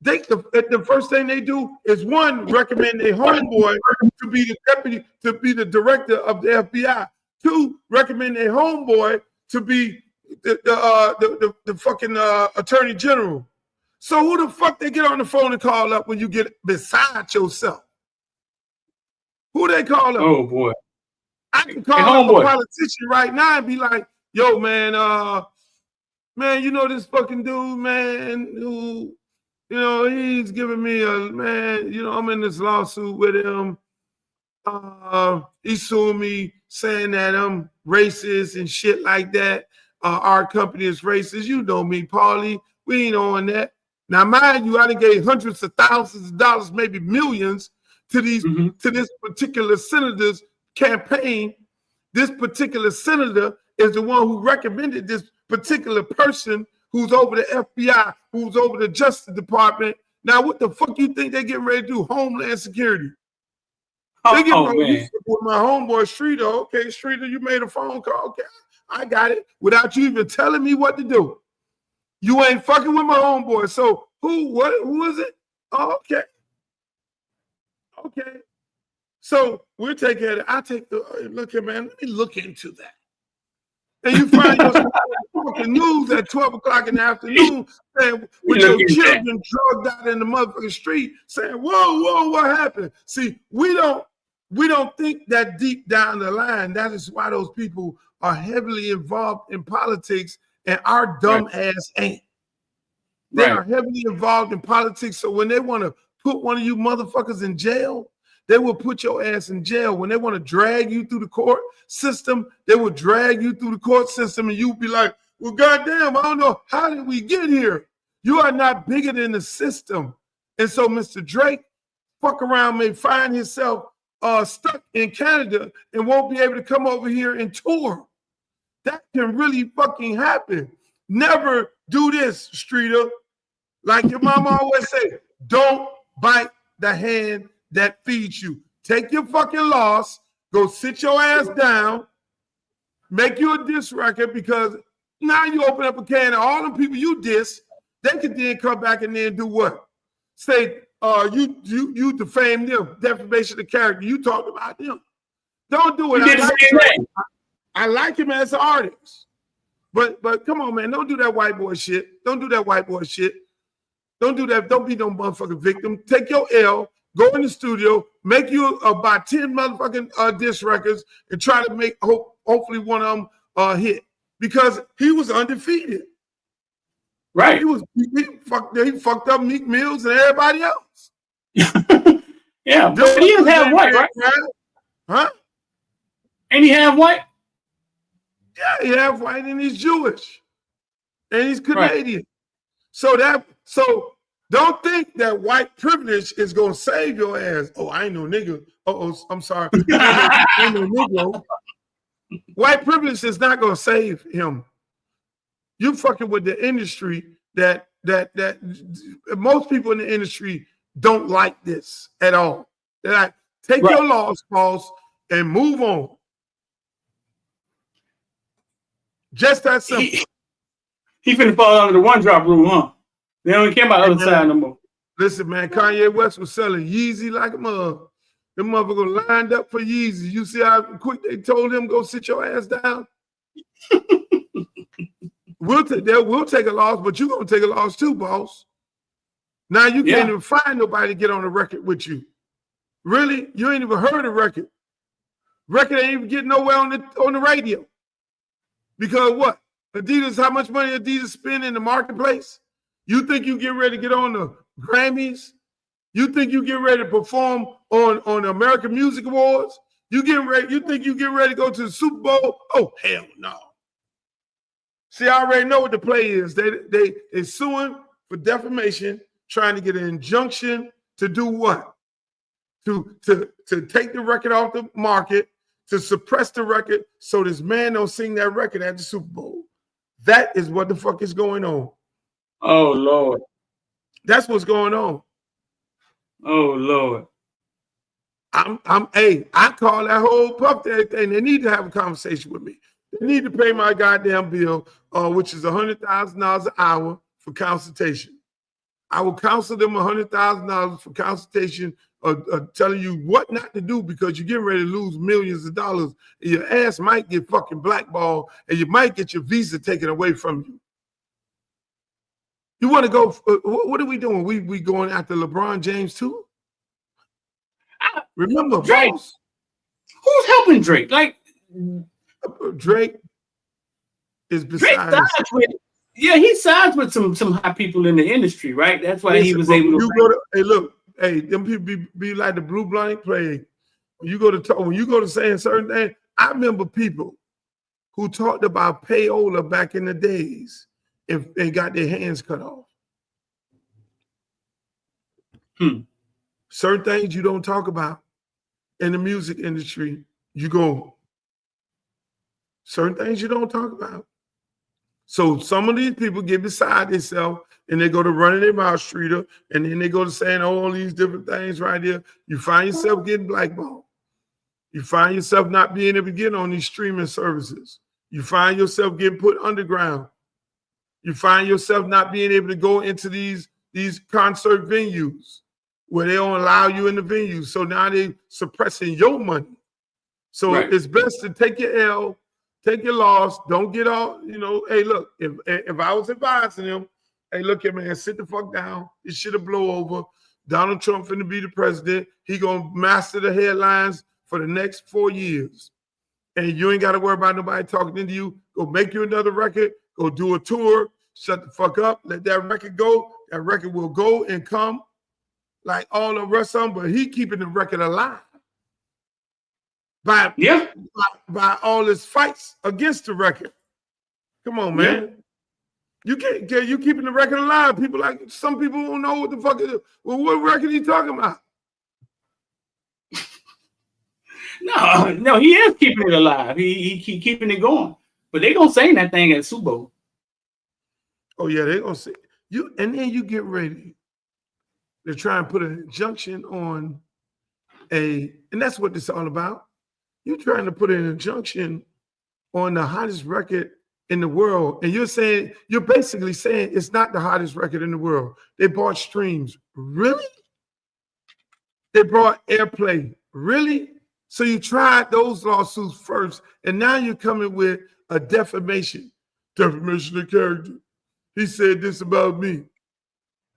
The first thing they do is, one, recommend their homeboy to be the deputy, to be the director of the FBI. Two, recommend their homeboy to be the fucking attorney general. So who the fuck they get on the phone and call up when you get beside yourself? Who they call up? Oh boy. I can call up a politician right now and be like, yo, man, man, you know this fucking dude, man, who, you know, he's giving me man, you know, I'm in this lawsuit with him. He's suing me saying that I'm racist and shit like that. Our company is racist. You know me, Paulie. We ain't on that. Now, mind you, I done gave hundreds of thousands of dollars, maybe millions, to these to this particular senator's campaign. This particular senator is the one who recommended this particular person who's over the FBI, who's over the Justice Department. Now, what the fuck you think they getting ready to do? Homeland Security. They get ready with my homeboy Streeter. Okay, Streeter, you made a phone call. Okay, I got it. Without you even telling me what to do. You ain't fucking with my homeboy. So who is it? Oh, okay. Okay. So we'll take care of it. I take the look here, man. Let me look into that. And you find yourself on the news at 12 o'clock in the afternoon saying, with your children drugged out in the motherfucking street, saying, whoa, what happened? See, we don't think that deep down the line. That is why those people are heavily involved in politics, and our dumb ass ain't. They are heavily involved in politics. So when they want to put one of you motherfuckers in jail, they will put your ass in jail. When they want to drag you through the court system, they will drag you through the court system, and you'll be like, well, goddamn, I don't know, how did we get here? You are not bigger than the system. And so Mr. Drake, fuck around, may find himself stuck in Canada and won't be able to come over here and tour. That can really fucking happen. Never do this, Streeter. Like your mama always say, don't bite the hand that feeds you. Take your fucking loss, go sit your ass down, make you a diss record, because now you open up a can of all the people you diss, they can then come back and then do what? Say, you defame them, defamation of character. You talked about them. Don't do it. I like him as an artist. But come on, man, don't do that white boy shit. Don't do that white boy shit. Don't do that. Don't be no motherfucking victim. Take your L, go in the studio, make you about 10 motherfucking diss records, and try to make hopefully one of them hit. Because he was undefeated. Right. He fucked up Meek Mills and everybody else. Yeah, but he is half white, right? Huh? Ain't he half white? Yeah, he half white and he's Jewish. And he's Canadian. Right. So don't think that white privilege is gonna save your ass. Oh, I ain't no nigga. I'm sorry. I ain't no nigga. White privilege is not gonna save him. You fucking with the industry that most people in the industry don't like this at all. They're like, take your loss, boss, and move on. Just that simple. He finna fall under the one drop rule, huh? They don't care about the other side no more. Listen, man, Kanye West was selling Yeezy like a mug. Them motherfuckers lined up for Yeezy. You see how quick they told him, go sit your ass down? We'll take a loss, but you're gonna take a loss too, boss. Now you can't even find nobody to get on the record with you. Really? You ain't even heard a record. Record ain't even getting nowhere on the radio. Because what? Adidas, how much money Adidas spend in the marketplace? You think you get ready to get on the Grammys? You think you get ready to perform on the American Music Awards? You think you get ready to go to the Super Bowl? Oh, hell no. See, I already know what the play is. They're suing for defamation, trying to get an injunction to do what? To take the record off the market, to suppress the record so this man don't sing that record at the Super Bowl. That is what the fuck is going on. Oh, Lord. That's what's going on. Oh, Lord. I call that whole Puff Daddy thing. They need to have a conversation with me. They need to pay my goddamn bill, which is $100,000 an hour for consultation. I will counsel them $100,000 for consultation, telling you what not to do because you're getting ready to lose millions of dollars. And your ass might get fucking blackballed, and you might get your visa taken away from you. You want to go? What are we doing? We going after LeBron James too? Remember, Drake. boss. Who's helping Drake? Like Drake is beside. He sides with some high people in the industry, right? That's why he was able to. Hey, look, them people be like the blue blank plague. When you go to saying certain things, I remember people who talked about payola back in the days if they got their hands cut off. Certain things you don't talk about in the music industry, certain things you don't talk about. So some of these people get beside themselves and they go to running their mouth streeter, and then they go to saying all these different things right here. You find yourself getting blackballed. You find yourself not being able to get on these streaming services. You find yourself getting put underground. You find yourself not being able to go into these concert venues where they don't allow you in the venues. So now they're suppressing your money. So It's best to take your L, take your loss. Don't get all, hey, look, if I was advising him, hey, look here, man, sit the fuck down. This shit will blow over. Donald Trump finna be the president. He gonna master the headlines for the next 4 years. And you ain't got to worry about nobody talking to you. Go make you another record. Go do a tour. Shut the fuck up. Let that record go. That record will go and come like all the rest of them, but he keeping the record alive by all his fights against the record. Come on, man. You can't get you keeping the record alive. People some people don't know what the fuck it is. Well, what record are you talking about? No, he is keeping it alive. He keeping it going. But they gonna sing that thing at Super Bowl. Oh yeah, they gonna say you, and then you get ready. They're trying to put an injunction on and that's what this is all about. You're trying to put an injunction on the hottest record in the world, and you're basically saying it's not the hottest record in the world. They bought streams, really? They brought airplay, really? So you tried those lawsuits first, and now you're coming with a defamation of character. He said this about me.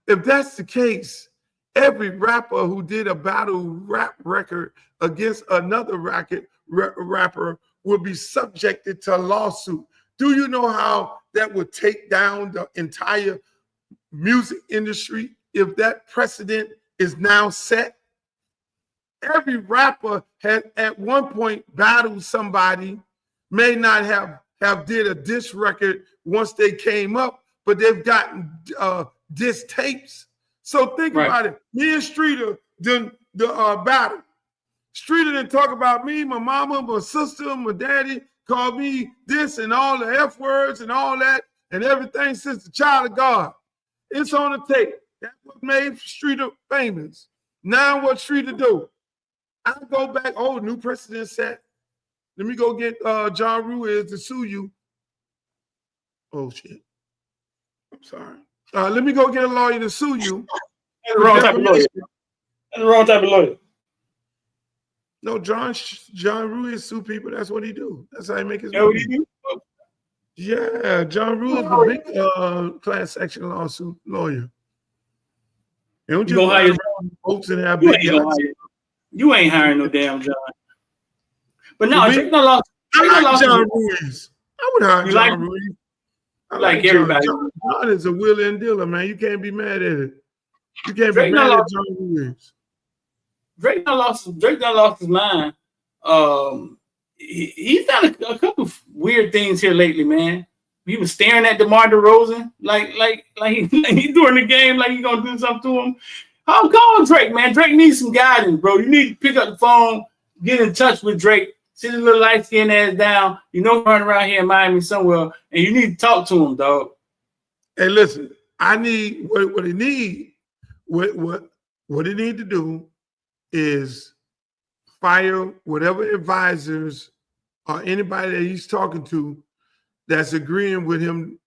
If that's the case, every rapper who did a battle rap record against another rapper will be subjected to a lawsuit. Do you know how that would take down the entire music industry if that precedent is now set? Every rapper had at one point battled somebody, may not have did a diss record once they came up, but they've gotten diss tapes. So think about it. Me and Streeter done the battle. Streeter didn't talk about me, my mama, my sister, my daddy, called me this and all the F words and all that and everything since the child of God. It's on the tape. That's what made Streeter famous. Now what Streeter do? I go back, new precedent set. Let me go get John Ruiz to sue you. Oh, shit. I'm sorry. Let me go get a lawyer to sue you. That's the wrong type of lawyer. That's the wrong type of lawyer. No, John Ruiz sue people. That's what he do. That's how he make his money. Yeah, John Ruiz, the big class action lawsuit lawyer. You don't just hire folks and have big guys. You ain't hiring no damn John. But no, Drake no lost. I like John Ruiz. I would hire John Ruiz. I like everybody. John is a wheeler and dealer, man. You can't be mad at it. You can't be mad at John Ruiz. Drake done lost his mind. He's done a couple of weird things here lately, man. He was staring at DeMar DeRozan like he doing the game, like he gonna do something to him. I'm calling Drake, man. Drake needs some guidance, bro. You need to pick up the phone, get in touch with Drake, sit his little light-skinned ass down. You know, running around here in Miami somewhere, and you need to talk to him, dog. Hey, listen, I need what he need. What he need to do is fire whatever advisors or anybody that he's talking to that's agreeing with him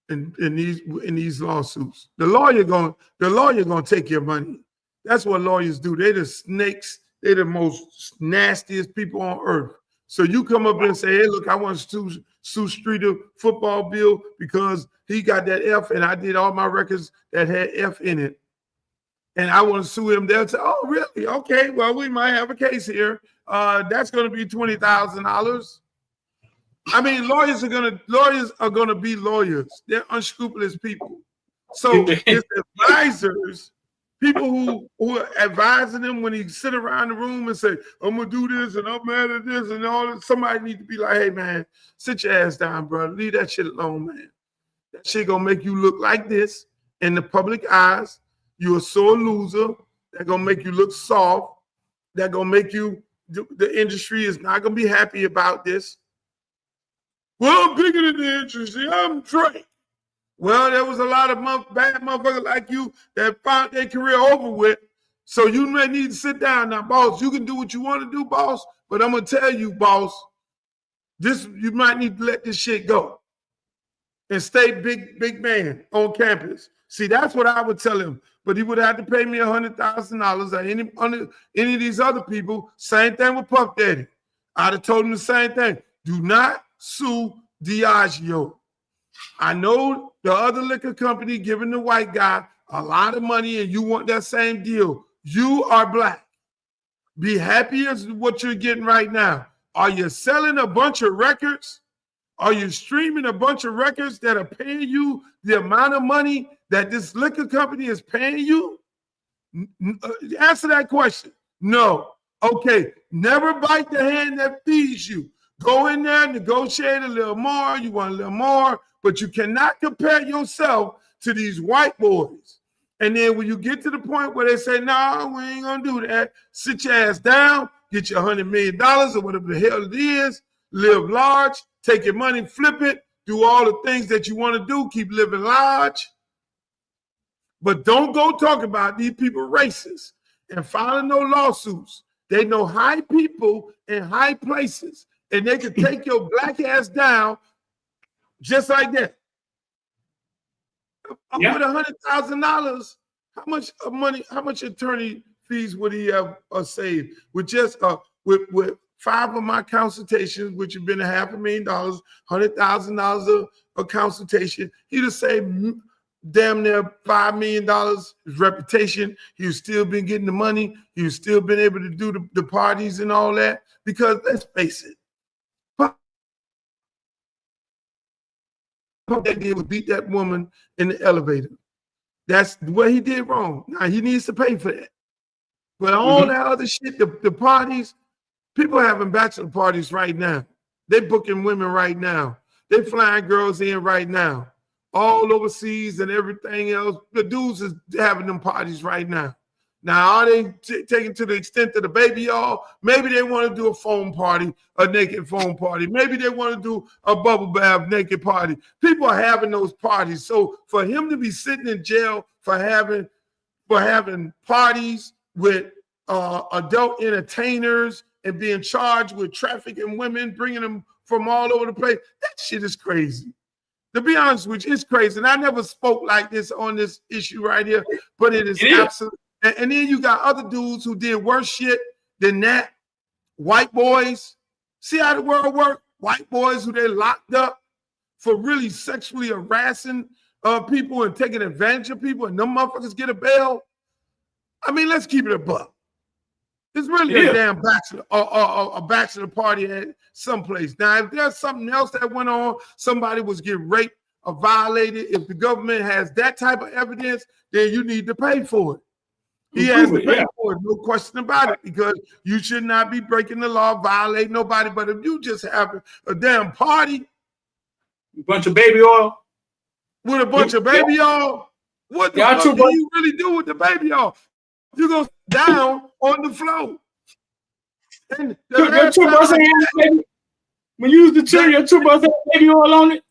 in these lawsuits. The lawyer gonna take your money. That's what lawyers do. They're the snakes. They're the most nastiest people on earth. So you come up and say, hey, look, I want to sue Streeter football bill because he got that F and I did all my records that had F in it. And I want to sue him. They'll say, oh, really? Okay, well, we might have a case here. That's going to be $20,000. I mean, lawyers are gonna be lawyers. They're unscrupulous people. So it's advisors, people who are advising them when he sit around the room and say, I'm gonna do this and I'm mad at this and all that. Somebody need to be like, hey man, sit your ass down, bro. Leave that shit alone, man. That shit gonna make you look like this in the public eyes. You're a sore loser. That gonna make you look soft. That gonna make you, the industry is not gonna be happy about this. Well, I'm bigger than the industry. I'm Drake. Well, there was a lot of bad motherfuckers like you that found their career over with. So you may need to sit down now, boss. You can do what you want to do, boss. But I'm gonna tell you, boss, you might need to let this shit go and stay big man on campus. See, that's what I would tell him. But he would have to pay me $100,000 or any of these other people. Same thing with Puff Daddy. I'd have told him the same thing. Do not sue Diageo. I know the other liquor company giving the white guy a lot of money and you want that same deal. You are black. Be happy as what you're getting right now. Are you selling a bunch of records? Are you streaming a bunch of records that are paying you the amount of money that this liquor company is paying you? Answer that question. No. Okay. Never bite the hand that feeds you. Go in there, negotiate a little more. You want a little more, but you cannot compare yourself to these white boys. And then when you get to the point where they say, no, we ain't going to do that, sit your ass down, get your $100 million or whatever the hell it is, live large, take your money, flip it, do all the things that you want to do, keep living large. But don't go talk about these people racist and filing no lawsuits. They know high people in high places. And they can take your black ass down just like that. Yeah. With $100,000, how much money, how much attorney fees would he have saved? With just with 5 of my consultations, which have been $500,000, $100,000 a consultation, he'd have saved damn near $5 million. His reputation, he's still been getting the money. He's still been able to do the parties and all that. Because let's face it, what they did was beat that woman in the elevator. That's what he did wrong. Now he needs to pay for that. But all that other shit, the parties, people are having bachelor parties right now. They booking women right now. They flying girls in right now. All overseas and everything else. The dudes is having them parties right now. Now, are they taking to the extent of the baby all? Maybe they want to do a foam party, a naked foam party. Maybe they want to do a bubble bath naked party. People are having those parties. So for him to be sitting in jail for having parties with adult entertainers and being charged with trafficking women, bringing them from all over the place, that shit is crazy. To be honest with you, it's crazy. And I never spoke like this on this issue right here, but it is absolutely. And then you got other dudes who did worse shit than that. White boys. See how the world works? White boys who they locked up for really sexually harassing people and taking advantage of people, and them motherfuckers get a bail. I mean, let's keep it a buck. It's really a damn bachelor or a bachelor party at someplace. Now, if there's something else that went on, somebody was getting raped or violated, if the government has that type of evidence, then you need to pay for it. He has to pay for it, no question about it, because you should not be breaking the law, violating nobody. But if you just have a damn party, a bunch of baby oil, with a bunch of baby oil, what the fuck do you really do with the baby oil? You go down on the floor. And when you use the chair, your two bucks have baby oil on it.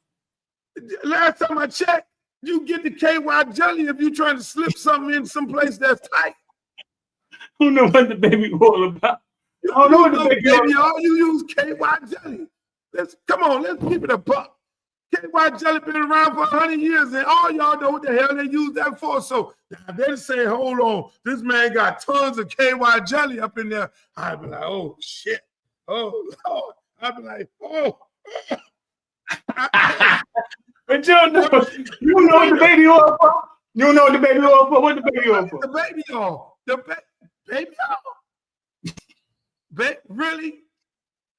Last time I checked, you get the KY jelly if you're trying to slip something in someplace that's tight. Who knows what the baby oil about? You don't know what the no baby baby oil. You use KY jelly. Come on, let's keep it a buck. KY jelly been around for 100 years, and all y'all know what the hell they use that for. So now they say, hold on, this man got tons of KY jelly up in there. I'd be like, oh shit, oh Lord. I'd be like, oh. But you don't know what the baby oil for. You don't know what the baby oil for. What the baby oil for? The baby oil. Baby oil. Really?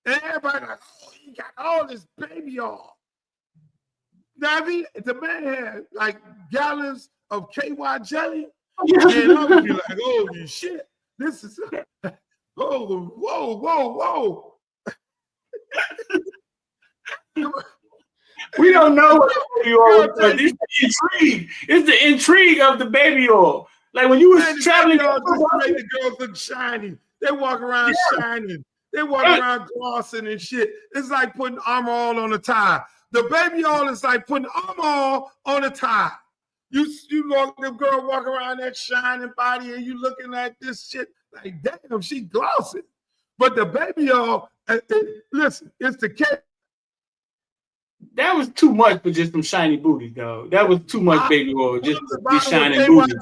And everybody like, oh, he got all this baby oil. Now, the man had like gallons of KY jelly, and I would be like, holy shit, this is, whoa. We don't know what the baby oil is. It's the intrigue. It's the intrigue of the baby oil. Like when you was traveling, just make the girls look shiny. They walk around shining. They walk around glossing and shit. It's like putting Armor All on a tie. The baby oil is like putting Armor All on a tie. You look, the girl walk around that shining body, and you looking at this shit like, damn, she glossing. But the baby oil, listen, it's the cake. That was too much for just some shiny booties, though. That was too much baby oil, just shining booties.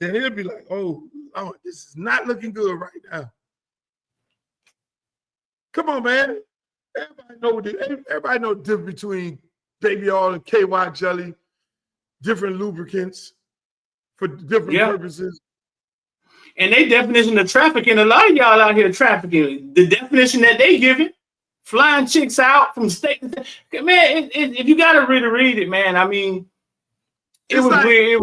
Then he'll be like, oh, this is not looking good right now. Come on, man. Everybody know the difference between baby oil and KY jelly, different lubricants for different purposes. And they definition of trafficking, a lot of y'all out here trafficking. The definition that they give it, flying chicks out from state to state. Man, if you gotta really read it, man, I mean, it was weird.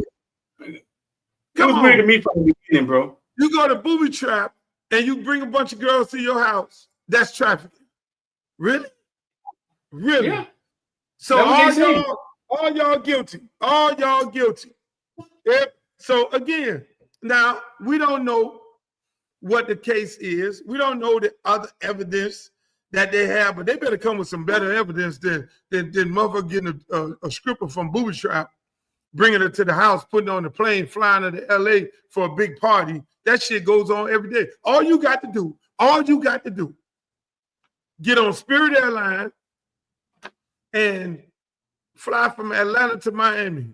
It was weird to me from the beginning, bro. You go to booby trap and you bring a bunch of girls to your house. That's trafficking. Really? Really? Yeah. So all y'all guilty. All y'all guilty. Yep. So again, now we don't know what the case is. We don't know the other evidence that they have, but they better come with some better evidence than motherfucker getting a stripper from booby trap, bringing her to the house, putting her on the plane, flying her to LA for a big party. That shit goes on every day. All you got to do, get on Spirit Airlines and fly from Atlanta to Miami.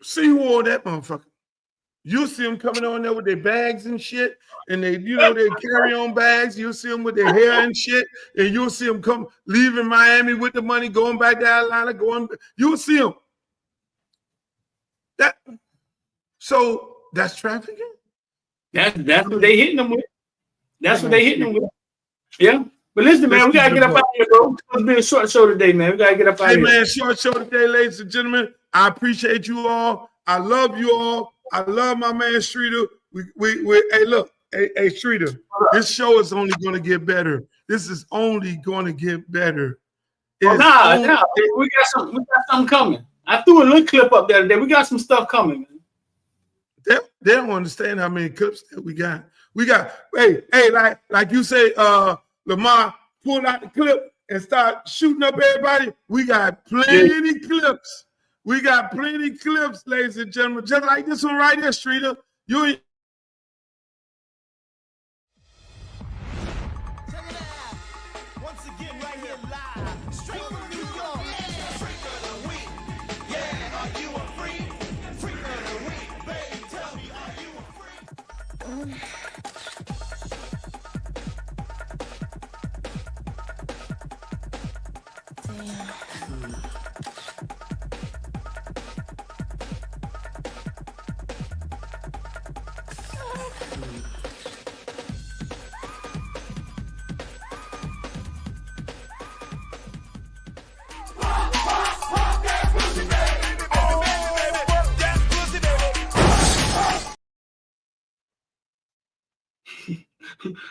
See who on that motherfucker. You'll see them coming on there with their bags and shit, and they carry-on bags. You'll see them with their hair and shit, and you'll see them come leaving Miami with the money, going back to Atlanta, you'll see them. So that's trafficking? That's what they hitting them with. That's what they hitting them with. Yeah. But listen, man, we gotta get up out here, bro. It's been a short show today, man. We gotta get up out here. Hey, man, short show today, ladies and gentlemen. I appreciate you all. I love you all. I love my man Streeter. Hey, look, hey, Streeter. This show is only going to get better. This is only going to get better. We got something coming. I threw a little clip up there today. We got some stuff coming, man. They don't understand how many clips that we got. Hey, like you say, Lamar, pull out the clip and start shooting up everybody. We got plenty clips. We got plenty clips, ladies and gentlemen, just like this one right here, Streeter. You ain't. Check it out. Once again, right here live. Straight from New York. Freak of the week. Yeah, are you a freak? Freak of the week. Baby, tell me, are you a freak?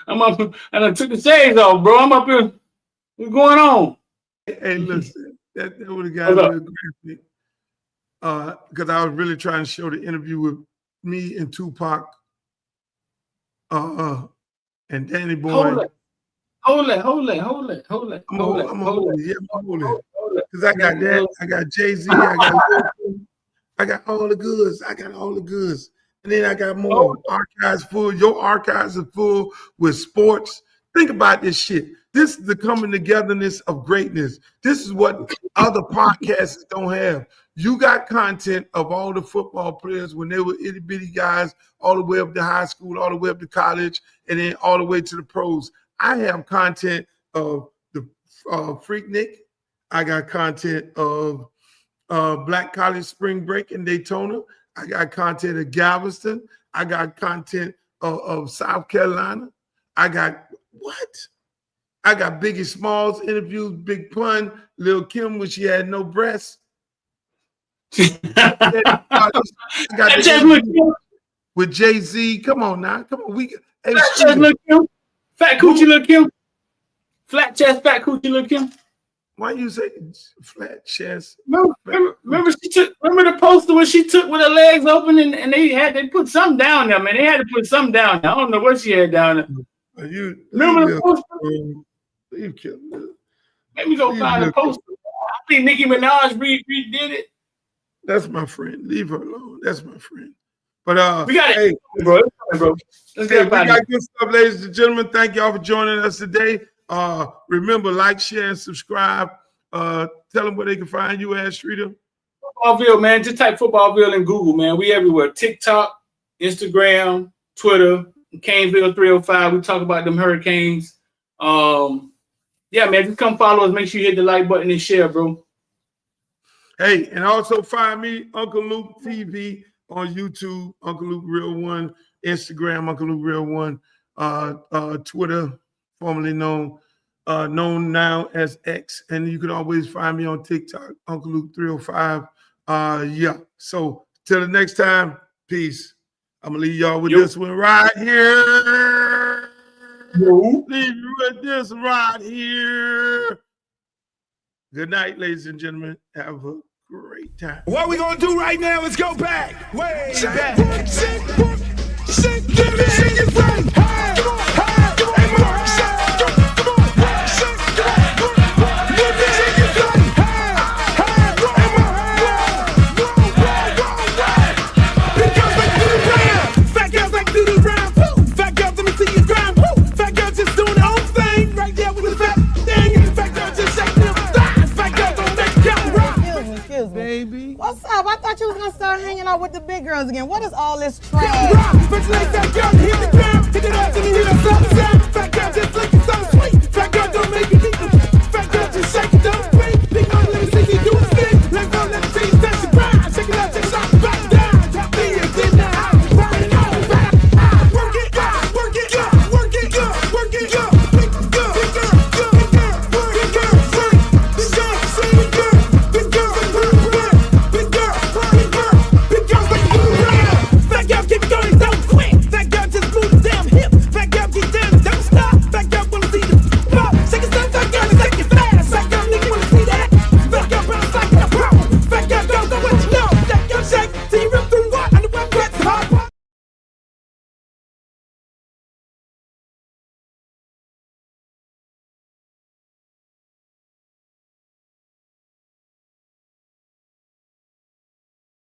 I'm up and I took the shades off, bro. I'm up here. What's going on? Hey, listen, that would have got a little graphic. Because I was really trying to show the interview with me and Tupac and Danny Boy. Hold it. I'm holding it. Because I got that. I got Jay-Z. I got all the goods. And then I got more archives full. Your archives are full with sports. Think about this shit. This is the coming togetherness of greatness. This is what other podcasts don't have. You got content of all the football players when they were itty bitty guys, all the way up to high school, all the way up to college, and then all the way to the pros. I have content of the Freaknik. I got content of Black College Spring Break in Daytona. I got content of Galveston. I got content of South Carolina. I got what? I got Biggie Smalls interviews, Big Pun, Lil Kim when she had no breasts. I got with Jay-Z. Come on now. Come on. Fat chest, Lil Kim. Fat coochie, Lil Kim. Flat chest, fat coochie, Lil Kim. Why you say flat chest? Remember the poster when she took with her legs open and they put something down there, man. They had to put something down there. I don't know what she had down there. Remember the poster? Let me go find the poster. I think Nicki Minaj redid it. That's my friend. Leave her alone. That's my friend. But we got it, bro. Let's get we got good stuff, ladies and gentlemen. Thank y'all for joining us today. Remember, like, share, and subscribe. Tell them where they can find you at, Streeter. Footballville, man. Just type Footballville in Google, man. We everywhere. TikTok, Instagram, Twitter, Caneville 305. We talk about them hurricanes. Yeah, man. Just come follow us. Make sure you hit the like button and share, bro. Hey, and also find me, Uncle Luke TV on YouTube, Uncle Luke Real One, Instagram, Uncle Luke Real One, Twitter, formerly known now as X, and you can always find me on TikTok, Uncle Luke 305. Yeah. So till the next time, peace. I'm gonna leave y'all with this one right here. Leave you with this right here. Good night, ladies and gentlemen. Have a great time. What we gonna do right now is go back. Way back. Baby. What's up? I thought you was gonna start hanging out with the big girls again. What is all this trash?